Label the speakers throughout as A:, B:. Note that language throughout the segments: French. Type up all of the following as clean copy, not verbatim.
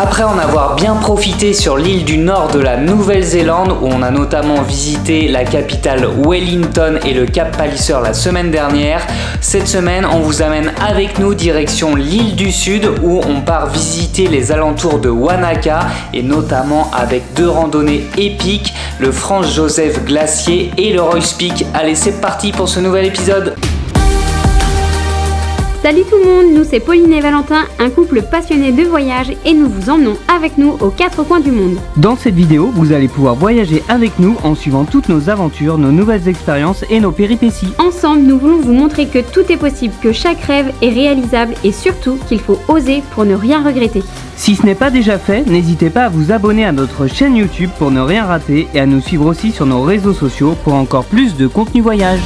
A: Après en avoir bien profité sur l'île du nord de la Nouvelle-Zélande où on a notamment visité la capitale Wellington et le Cap Palliser la semaine dernière, cette semaine on vous amène avec nous direction l'île du Sud où on part visiter les alentours de Wanaka et notamment avec deux randonnées épiques, le Franz Josef Glacier et le Roy's Peak. Allez, c'est parti pour ce nouvel épisode.
B: Salut tout le monde, nous c'est Pauline et Valentin, un couple passionné de voyage et nous vous emmenons avec nous aux quatre coins du monde.
C: Dans cette vidéo, vous allez pouvoir voyager avec nous en suivant toutes nos aventures, nos nouvelles expériences et nos péripéties.
B: Ensemble, nous voulons vous montrer que tout est possible, que chaque rêve est réalisable et surtout qu'il faut oser pour ne rien regretter.
C: Si ce n'est pas déjà fait, n'hésitez pas à vous abonner à notre chaîne YouTube pour ne rien rater et à nous suivre aussi sur nos réseaux sociaux pour encore plus de contenu voyage.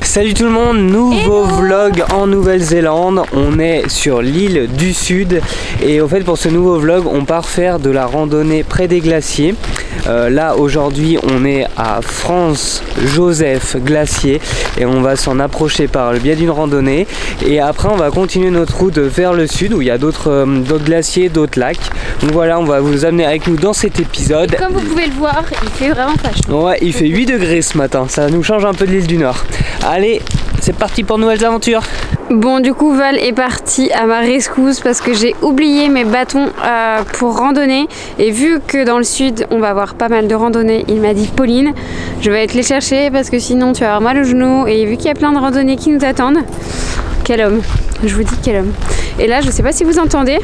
C: Salut tout le monde, nouveau vlog en Nouvelle-Zélande. On est sur l'île du Sud et au fait pour ce nouveau vlog on part faire de la randonnée près des glaciers. Là aujourd'hui on est à Franz Josef Glacier et on va s'en approcher par le biais d'une randonnée et après on va continuer notre route vers le sud où il y a d'autres glaciers, d'autres lacs. Donc voilà, on va vous amener avec nous dans cet épisode.
B: Et comme vous pouvez le voir, il fait vraiment pas chaud.
C: Ouais, il fait 8 degrés ce matin, ça nous change un peu de l'île du Nord. Allez, c'est parti pour de nouvelles aventures.
B: Bon, du coup Val est parti à ma rescousse parce que j'ai oublié mes bâtons pour randonner et vu que dans le sud on va avoir pas mal de randonnées, il m'a dit Pauline, je vais te les chercher parce que sinon tu vas avoir mal au genou et vu qu'il y a plein de randonnées qui nous attendent, quel homme, je vous dis quel homme. Et là je sais pas si vous entendez,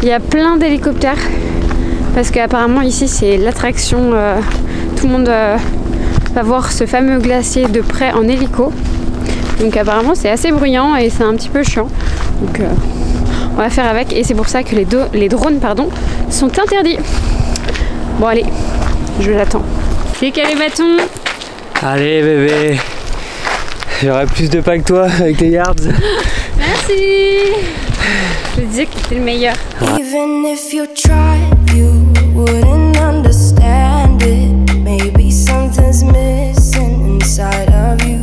B: il y a plein d'hélicoptères parce qu'apparemment ici c'est l'attraction, tout le monde va voir ce fameux glacier de près en hélico. Donc apparemment c'est assez bruyant et c'est un petit peu chiant. Donc on va faire avec et c'est pour ça que les drones sont interdits. Bon allez, je l'attends. C'est quel les bâtons?
C: Allez bébé, j'aurai plus de pas que toi avec les yards.
B: Merci. Je disais que c'était le meilleur.
D: Even if you tried, you wouldn't understand it. Maybe something's missing inside of you.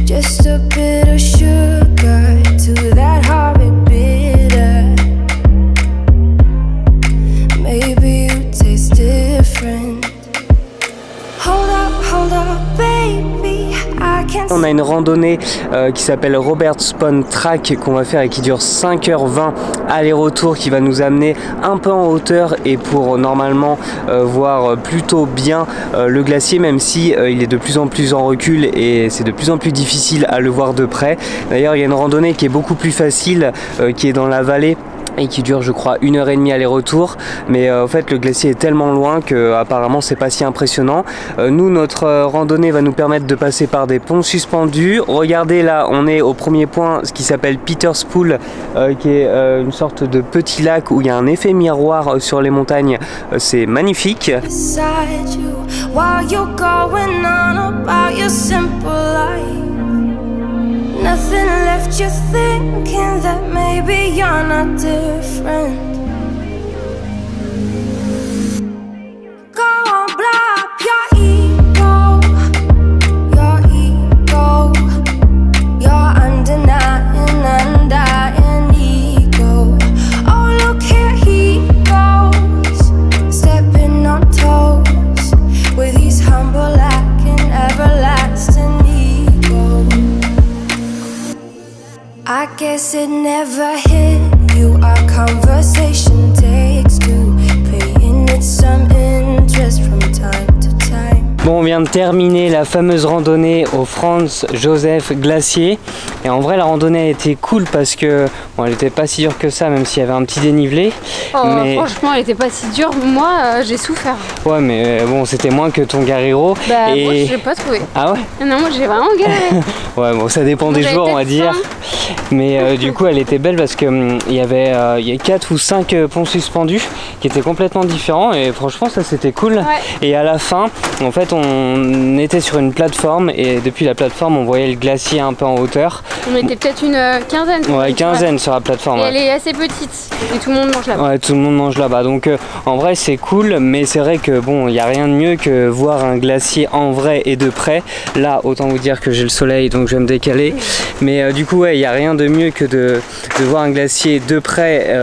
D: Just a bit of sugar to that horrid bitter. Maybe you taste different. Hold up, baby. I can't.
C: On a une randonnée qui s'appelle Roberts Pond Track qu'on va faire et qui dure 5h20 aller-retour, qui va nous amener un peu en hauteur et pour normalement voir plutôt bien le glacier, même si il est de plus en plus en recul et c'est de plus en plus difficile à le voir de près. D'ailleurs il y a une randonnée qui est beaucoup plus facile qui est dans la vallée et qui dure je crois 1h30 aller-retour, mais en fait le glacier est tellement loin que apparemment c'est pas si impressionnant. Nous notre randonnée va nous permettre de passer par des ponts suspendus. Regardez là, on est au premier point, ce qui s'appelle Peter's Pool, qui est une sorte de petit lac où il y a un effet miroir sur les montagnes. C'est magnifique.
D: Nothing left you thinking that maybe you're not different. Go on, blow up your ego, your undying ego. Oh look here he goes, stepping on toes with his humble lack and everlasting. I guess it never hit you. Our conversation takes two, paying it some interest from time to time.
C: Bon, on vient de terminer la fameuse randonnée au Franz Josef Glacier et en vrai la randonnée a été cool parce que bon, elle n'était pas si dure que ça, même s'il y avait un petit dénivelé.
B: Oh,
C: mais
B: franchement elle était pas si dure, moi j'ai souffert.
C: Ouais mais bon c'était moins que ton Guerrero.
B: Bah
C: et...
B: moi je l'ai pas trouvé.
C: Ah ouais?
B: Non moi j'ai vraiment galéré.
C: Ouais bon ça dépend des jours on va dire. Mais du coup elle était belle parce que il y a 4 ou 5 ponts suspendus qui étaient complètement différents et franchement ça c'était cool.
B: Ouais.
C: Et à la fin en fait on était sur une plateforme et depuis la plateforme on voyait le glacier un peu en hauteur.
B: On était peut-être une quinzaine.
C: Ouais, quinzaine sur la plateforme.
B: Et elle est assez petite et tout le monde mange là-bas.
C: Ouais, tout le monde mange là-bas. Donc en vrai c'est cool, mais c'est vrai que bon, il n'y a rien de mieux que voir un glacier en vrai et de près. Là, autant vous dire que j'ai le soleil, donc je vais me décaler. Mais du coup, ouais, il n'y a rien de mieux que de voir un glacier de près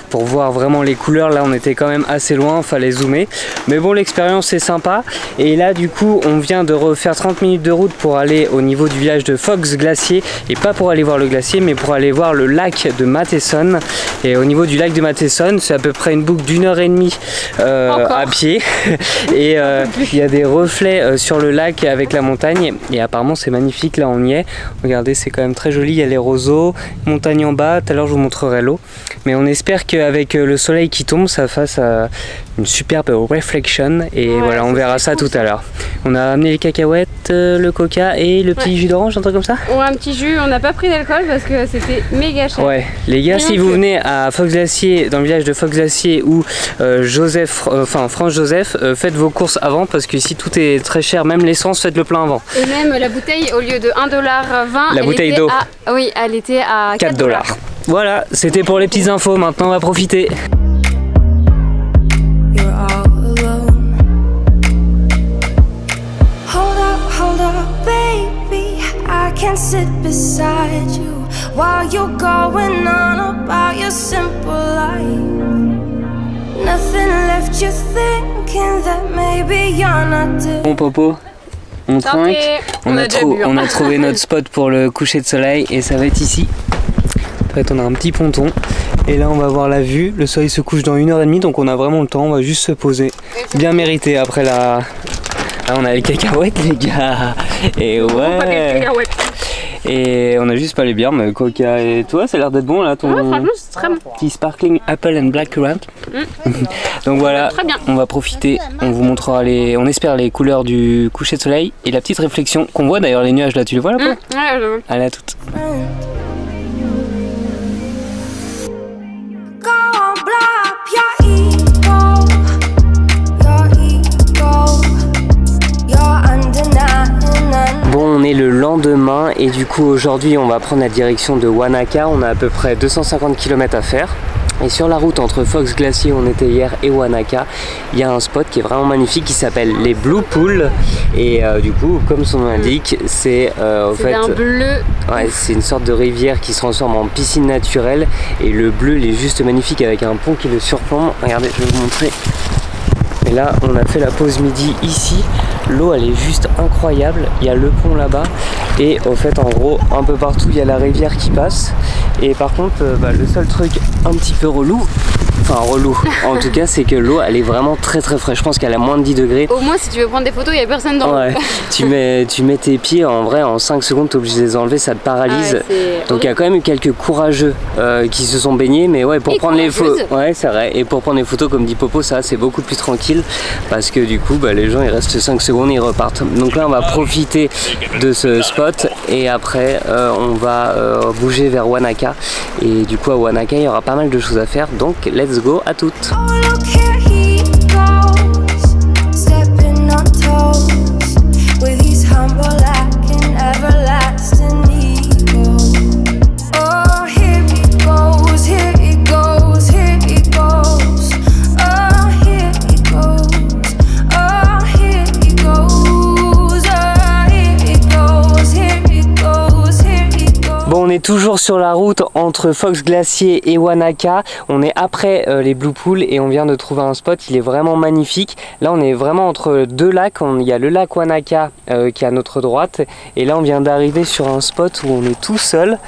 C: pour voir vraiment les couleurs. Là, on était quand même assez loin, fallait zoomer. Mais bon, l'expérience est sympa. Et là, du coup, on vient de refaire 30 minutes de route pour aller au niveau du village de Fox Glacier. Et pas pour aller voir le glacier, mais pour aller voir le lac de Matheson. Et au niveau du lac de Matheson, c'est à peu près une boucle d'1h30 à pied. Et il y a des reflets sur le lac avec la montagne. Et apparemment, c'est magnifique. Là, on y est. Regardez, c'est quand même très joli. Il y a les roseaux, montagne en bas. Tout à l'heure, je vous montrerai l'eau. Mais on espère qu'avec le soleil qui tombe, ça fasse une superbe reflection. Et ouais, voilà, on verra ça tout à l'heure. On a amené les cacahuètes, le coca et le petit jus d'orange, un truc comme ça.
B: Ouais, un petit jus. On n'a pas pris d'alcool parce que c'était méga cher.
C: Ouais, les gars, si vous venez à Fox Glacier, dans le village de Fox Glacier ou France Joseph, faites vos courses avant parce que ici tout est très cher, même l'essence, faites le plein avant.
B: Et même la bouteille, au lieu de 1,20 $,
C: la bouteille d'eau.
B: Oui, elle était à 4 $.
C: Voilà, c'était pour les petites infos, maintenant on va profiter.
D: Can sit beside you while you're going on about your simple life. Nothing left you thinking that maybe you're not doing.
C: Bon Popo, on trinque. On a trouvé notre spot pour le coucher de soleil et ça va être ici. En fait, on a un petit ponton et là on va voir la vue. Le soleil se couche dans 1h30, donc on a vraiment le temps. On va juste se poser. Bien mérité après la. Là on a les cacahuètes les gars. Et ouais. Et on a juste pas les bières, mais coca et toi, ça a l'air d'être bon là, ton
B: franchement, c'est très bon.
C: Petit sparkling apple and blackcurrant. Donc voilà, on va profiter, on vous montrera on espère les couleurs du coucher de soleil et la petite réflexion qu'on voit d'ailleurs les nuages là, tu les vois là?
B: Ouais, je vois.
C: Allez, à toutes. Bon, on est le lendemain et du coup aujourd'hui on va prendre la direction de Wanaka. On a à peu près 250 km à faire. Et sur la route entre Fox Glacier où on était hier et Wanaka, il y a un spot qui est vraiment magnifique qui s'appelle les Blue Pools. Et du coup, comme son nom l'indique, c'est au fait
B: un bleu.
C: Ouais, c'est une sorte de rivière qui se transforme en piscine naturelle. Et le bleu, il est juste magnifique avec un pont qui le surplombe. Regardez, je vais vous montrer. Et là, on a fait la pause midi ici. L'eau, elle est juste incroyable. Il y a le pont là-bas. Et au fait, en gros, un peu partout, il y a la rivière qui passe. Et par contre, le seul truc un petit peu relou, enfin relou, en tout cas, c'est que l'eau, elle est vraiment très très fraîche. Je pense qu'elle a moins de 10 degrés.
B: Au moins, si tu veux prendre des photos, il n'y a personne dans l'eau.
C: Ouais, tu mets tes pieds, en vrai, en 5 secondes, tu es obligé de les enlever, ça te paralyse. Donc il y a quand même eu quelques courageux qui se sont baignés. Mais ouais, pour prendre les photos, ouais, c'est vrai. Et pour prendre les photos, comme dit Popo, ça, c'est beaucoup plus tranquille. Parce que du coup, les gens, ils restent 5 secondes, ils repartent. Donc là, on va profiter de ce spot. Et après, on va bouger vers Wanaka. Et du coup, à Wanaka, il y aura pas mal de choses à faire. Donc, let's go, à toutes. On est toujours sur la route entre Fox Glacier et Wanaka. On est après les Blue Pools et on vient de trouver un spot. Il est vraiment magnifique. Là, on est vraiment entre deux lacs. Il y a le lac Wanaka qui est à notre droite. Et là, on vient d'arriver sur un spot où on est tout seul.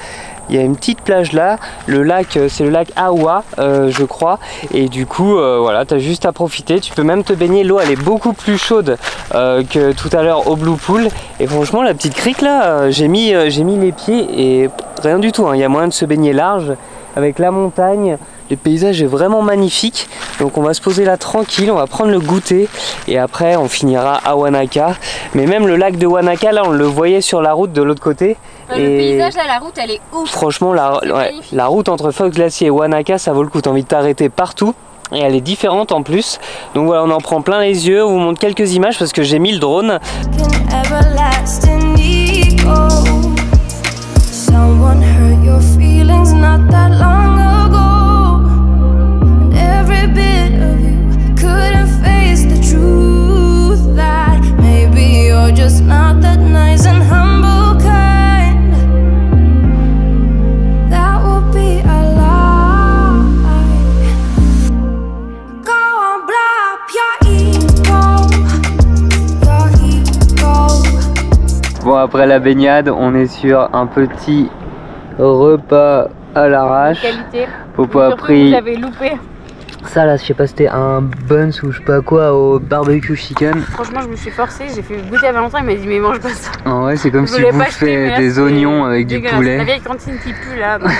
C: Il y a une petite plage là, le lac c'est le lac Awa je crois, et du coup voilà, tu as juste à profiter, tu peux même te baigner, l'eau elle est beaucoup plus chaude que tout à l'heure au Blue Pool, et franchement la petite crique là, j'ai mis les pieds et rien du tout, hein. Il y a moyen de se baigner large avec la montagne. Le paysage est vraiment magnifique, donc on va se poser là tranquille, on va prendre le goûter et après on finira à Wanaka. Mais même le lac de Wanaka là on le voyait sur la route de l'autre côté.
B: Le paysage là, la route elle est ouf.
C: Franchement la route entre Fox Glacier et Wanaka ça vaut le coup, t'as envie de t'arrêter partout. et elle est différente en plus. Donc voilà, on en prend plein les yeux. On vous montre quelques images parce que j'ai mis le drone.
D: Someone hurt your feelings not that long ago, and every bit of you couldn't face the truth that maybe you're just not that nice and humble kind. That would be a lie. Go on, blow up your ego, your ego.
C: Bon, après la baignade, on est sur un petit repas à l'arrache.
B: Qualité.
C: Popo a pris
B: Vous avez loupé.
C: ça là, je sais pas, c'était un buns ou je sais pas quoi au barbecue chicken.
B: Franchement, je me suis forcée, j'ai fait goûter à Valentin, il m'a dit mais mange pas ça.
C: En vrai, c'est comme
B: Je
C: si
B: voulais
C: vous
B: pas acheter, mais
C: faites
B: là,
C: des
B: c'est
C: oignons avec du
B: dégueulasse.
C: poulet.
B: La vieille cantine qui pue là. donc,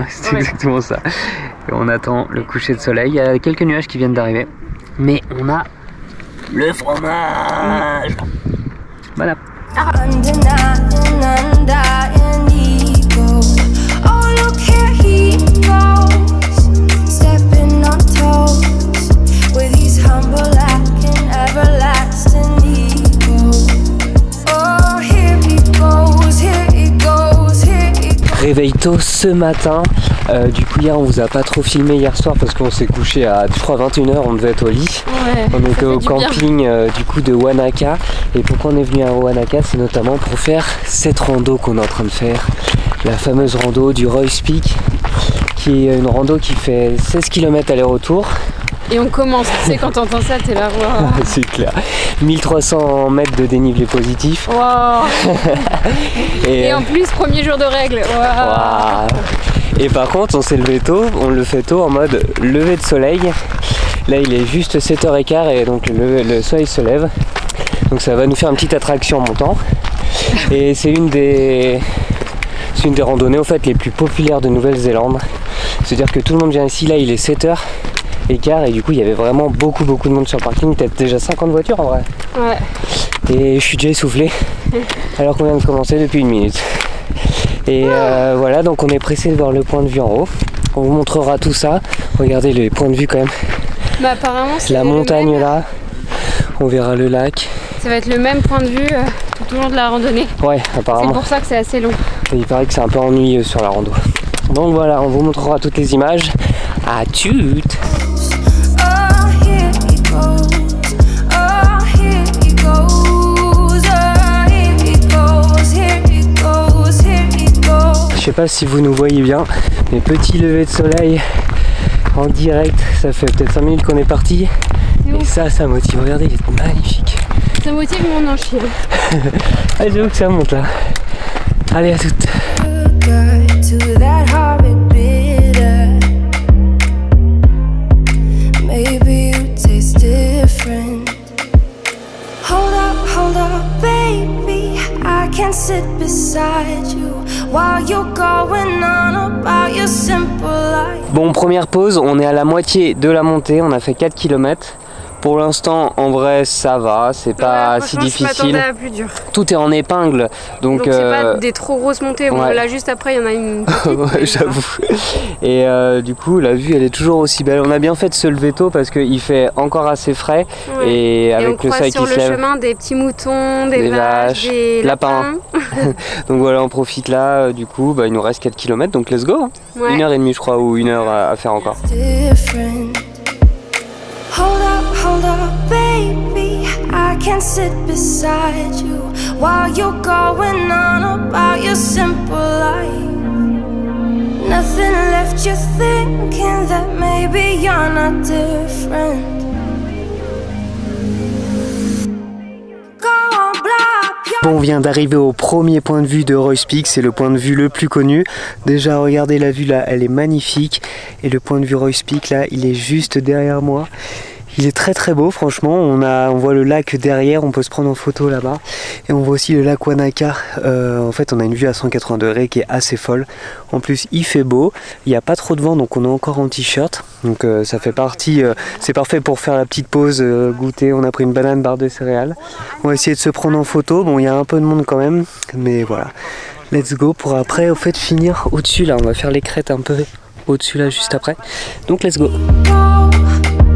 C: C'est
B: ouais.
C: exactement ça. Et on attend le coucher de soleil. Il y a quelques nuages qui viennent d'arriver. Mais on a le fromage. Voilà.
D: Undenying, undying ego. Oh, look here he goes, stepping on toes with his humble acting, everlasting ego. Oh, here he goes, here he goes, here he goes.
C: Réveil tôt ce matin. Du coup hier on vous a pas trop filmé hier soir parce qu'on s'est couché à je crois 21h, on devait être au lit.
B: Ouais,
C: On était au
B: du bien.
C: camping du coup de Wanaka. Et pourquoi on est venu à Wanaka, c'est notamment pour faire cette rando qu'on est en train de faire. La fameuse rando du Royce Peak, qui est une rando qui fait 16 km aller-retour.
B: Et on commence, tu sais, quand t'entends ça, t'es là, waouh.
C: C'est clair. 1300 mètres de dénivelé positif.
B: Waouh.
C: Et,
B: Et en plus, premier jour de règle. Waouh.
C: Waouh. Et par contre, on s'est levé tôt, on le fait tôt en mode lever de soleil. Là, il est juste 7h15 et donc le soleil se lève. Donc ça va nous faire une petite attraction en montant. Et c'est une des randonnées en fait les plus populaires de Nouvelle-Zélande. C'est-à-dire que tout le monde vient ici, là il est 7h15 et du coup il y avait vraiment beaucoup de monde sur le parking, peut-être déjà 50 voitures en vrai.
B: Ouais.
C: Et je suis déjà essoufflé alors qu'on vient de commencer depuis 1 minute. Et voilà, donc on est pressé de voir le point de vue en haut. On vous montrera tout ça. Regardez les points de vue quand même.
B: Bah apparemment, c'est
C: La
B: le
C: montagne
B: même.
C: là, on verra le lac.
B: Ça va être le même point de vue tout au long de la randonnée.
C: Ouais,
B: C'est
C: apparemment.
B: pour ça que c'est assez long.
C: Et il paraît que c'est un peu ennuyeux sur la rando. Donc voilà, on vous montrera toutes les images. À toutes.
D: Oh, here he goes. Oh, here he goes. Oh, here he goes. Here he goes. Here he goes.
C: Je sais pas si vous nous voyez bien, mais petit lever de soleil en direct. Ça fait peut-être 5 minutes qu'on est parti. Et ça motive. Regardez, il est magnifique.
B: Ça motive mon enchir.
C: Ah, j'avoue que ça monte là. Allez, à toutes.
D: Good to that horrid bitter. Maybe you taste different. Hold up, baby. I can sit beside you while you're going on about your simple life.
C: Bon, première pause, on est à la moitié de la montée, on a fait 4 km. Pour l'instant, en vrai, ça va, c'est pas si difficile.
B: Je m'attendais à plus dur.
C: Tout est en épingle, donc
B: Donc c'est pas des trop grosses montées. Bon,
C: ouais.
B: là, juste après, il y en a une petite.
C: ouais,
B: mais
C: j'avoue. Et du coup, la vue, elle est toujours aussi belle. On a bien fait de se lever tôt parce qu'il fait encore assez frais.
B: Ouais.
C: Et avec
B: on
C: le
B: croise
C: soleil
B: sur
C: qui se
B: le
C: lève.
B: chemin des petits moutons, des vaches, des
C: lapins. Donc voilà, on profite là. Du coup, il nous reste 4 km, donc let's go.
B: Ouais.
C: 1h30, je crois, ou 1 heure à faire encore.
D: Different. Hold up, baby. I can sit beside you while you're going on about your simple life. Nothing left you thinking that maybe you're not different. Go on, blow up your
C: Bon, on vient d'arriver au premier point de vue de Royce Peak, c'est le point de vue le plus connu. Déjà, regardez la vue là, elle est magnifique. Et le point de vue Royce Peak là, il est juste derrière moi. Il est très beau, franchement. On voit le lac derrière, on peut se prendre en photo là-bas. Et on voit aussi le lac Wanaka. En fait, on a une vue à 180 degrés qui est assez folle. En plus, il fait beau. Il n'y a pas trop de vent, donc on est encore en t-shirt. Donc ça fait partie. C'est parfait pour faire la petite pause, goûter. On a pris une banane, barre de céréales. On va essayer de se prendre en photo. Bon, il y a un peu de monde quand même, mais voilà. Let's go pour après, au fait, finir au-dessus là. On va faire les crêtes un peu au-dessus là, juste après. Donc let's go.
D: go.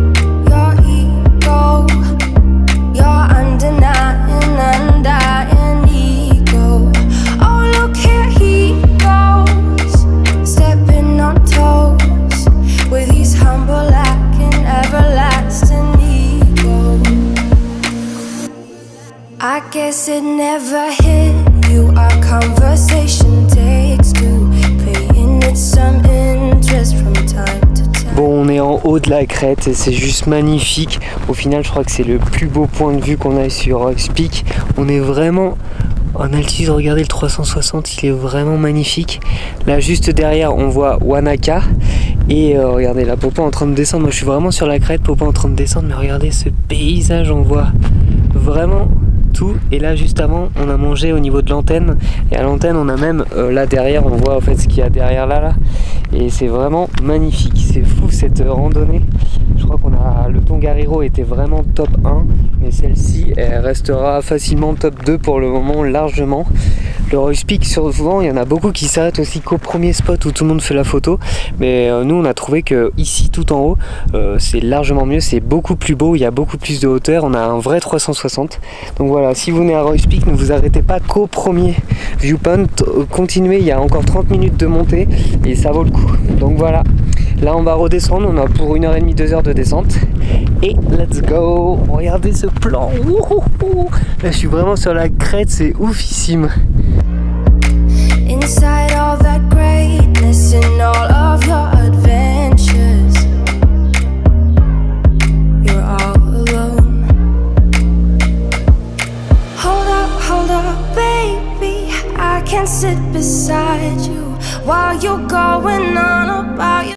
D: it never hit you? Our conversation takes two, paying it some interest from time to time.
C: Bon, on est en haut de la crête et c'est juste magnifique. Au final, je crois que c'est le plus beau point de vue qu'on a sur Rocks Peak. On est vraiment en altitude. Regardez le 360, il est vraiment magnifique. Là, juste derrière, on voit Wanaka. Et regardez la Popo en train de descendre. Moi, je suis vraiment sur la crête, Popo en train de descendre. Mais regardez ce paysage, on voit vraiment tout. Et là, juste avant, on a mangé au niveau de l'antenne. Et à l'antenne, on a même là derrière, on voit en fait ce qu'il y a derrière là. Et c'est vraiment magnifique. C'est fou cette randonnée. Je crois qu'on a le Tongariro était vraiment top 1, mais celle-ci elle restera facilement top 2 pour le moment, largement. Le Rocks Peak, souvent il y en a beaucoup qui s'arrêtent aussi qu'au premier spot où tout le monde fait la photo, mais nous on a trouvé que ici tout en haut c'est largement mieux, c'est beaucoup plus beau, il y a beaucoup plus de hauteur, on a un vrai 360. Donc voilà, si vous venez à Rocks Peak, ne vous arrêtez pas qu'au premier viewpoint, continuez, il y a encore 30 minutes de montée et ça vaut le coup. Donc voilà. Là on va redescendre, on a pour 1h30, 2 heures de descente. Et let's go. Regardez ce plan. Là je suis vraiment sur la crête, c'est oufissime.
D: Inside all that greatness and all of your adventures, you're all alone. Hold up, baby, I can sit beside you while you're going on about your